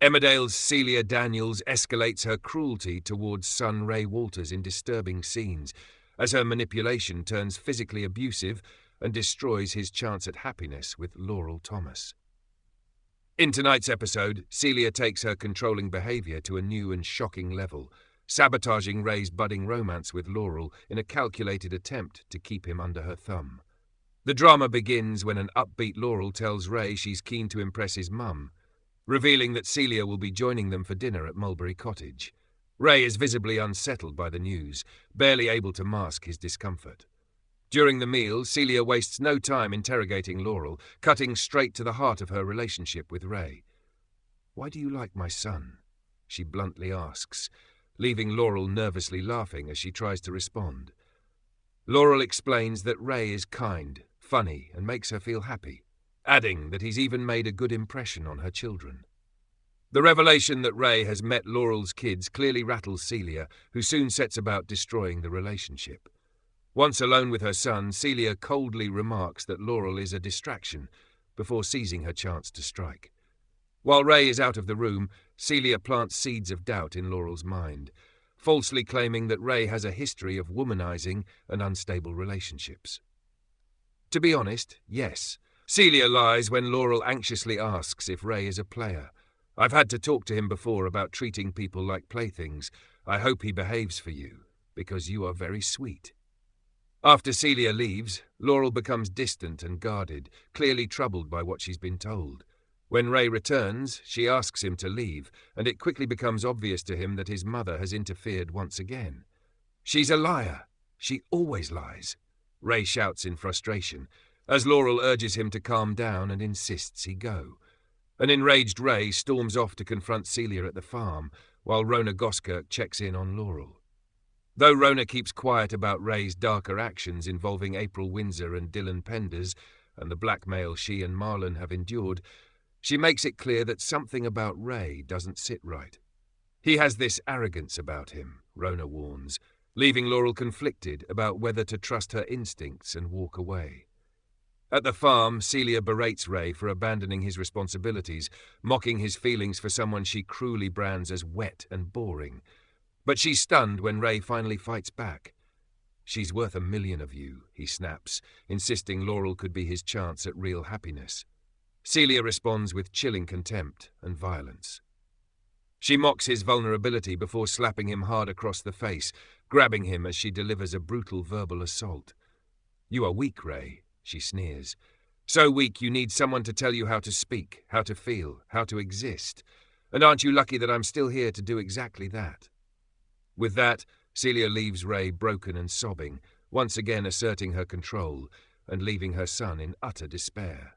Emmerdale's Celia Daniels escalates her cruelty towards son Ray Walters in disturbing scenes, as her manipulation turns physically abusive and destroys his chance at happiness with Laurel Thomas. In tonight's episode, Celia takes her controlling behaviour to a new and shocking level, sabotaging Ray's budding romance with Laurel in a calculated attempt to keep him under her thumb. The drama begins when an upbeat Laurel tells Ray she's keen to impress his mum, revealing that Celia will be joining them for dinner at Mulberry Cottage. Ray is visibly unsettled by the news, barely able to mask his discomfort. During the meal, Celia wastes no time interrogating Laurel, cutting straight to the heart of her relationship with Ray. "Why do you like my son?" she bluntly asks, leaving Laurel nervously laughing as she tries to respond. Laurel explains that Ray is kind, funny, and makes her feel happy, adding that he's even made a good impression on her children. The revelation that Ray has met Laurel's kids clearly rattles Celia, who soon sets about destroying the relationship. Once alone with her son, Celia coldly remarks that Laurel is a distraction, before seizing her chance to strike. While Ray is out of the room, Celia plants seeds of doubt in Laurel's mind, falsely claiming that Ray has a history of womanizing and unstable relationships. To be honest, yes, Celia lies when Laurel anxiously asks if Ray is a player. "I've had to talk to him before about treating people like playthings. I hope he behaves for you, because you are very sweet." After Celia leaves, Laurel becomes distant and guarded, clearly troubled by what she's been told. When Ray returns, she asks him to leave, and it quickly becomes obvious to him that his mother has interfered once again. "She's a liar. She always lies," Ray shouts in frustration, as Laurel urges him to calm down and insists he go. An enraged Ray storms off to confront Celia at the farm, while Rona Goskirk checks in on Laurel. Though Rona keeps quiet about Ray's darker actions involving April Windsor and Dylan Penders and the blackmail she and Marlon have endured, she makes it clear that something about Ray doesn't sit right. He has this arrogance about him, Rona warns, leaving Laurel conflicted about whether to trust her instincts and walk away. At the farm, Celia berates Ray for abandoning his responsibilities, mocking his feelings for someone she cruelly brands as wet and boring. But she's stunned when Ray finally fights back. "She's worth 1,000,000 of you," he snaps, insisting Laurel could be his chance at real happiness. Celia responds with chilling contempt and violence. She mocks his vulnerability before slapping him hard across the face, grabbing him as she delivers a brutal verbal assault. "You are weak, Ray," she sneers. "So weak you need someone to tell you how to speak, how to feel, how to exist. And aren't you lucky that I'm still here to do exactly that?" With that, Celia leaves Ray broken and sobbing, once again asserting her control and leaving her son in utter despair.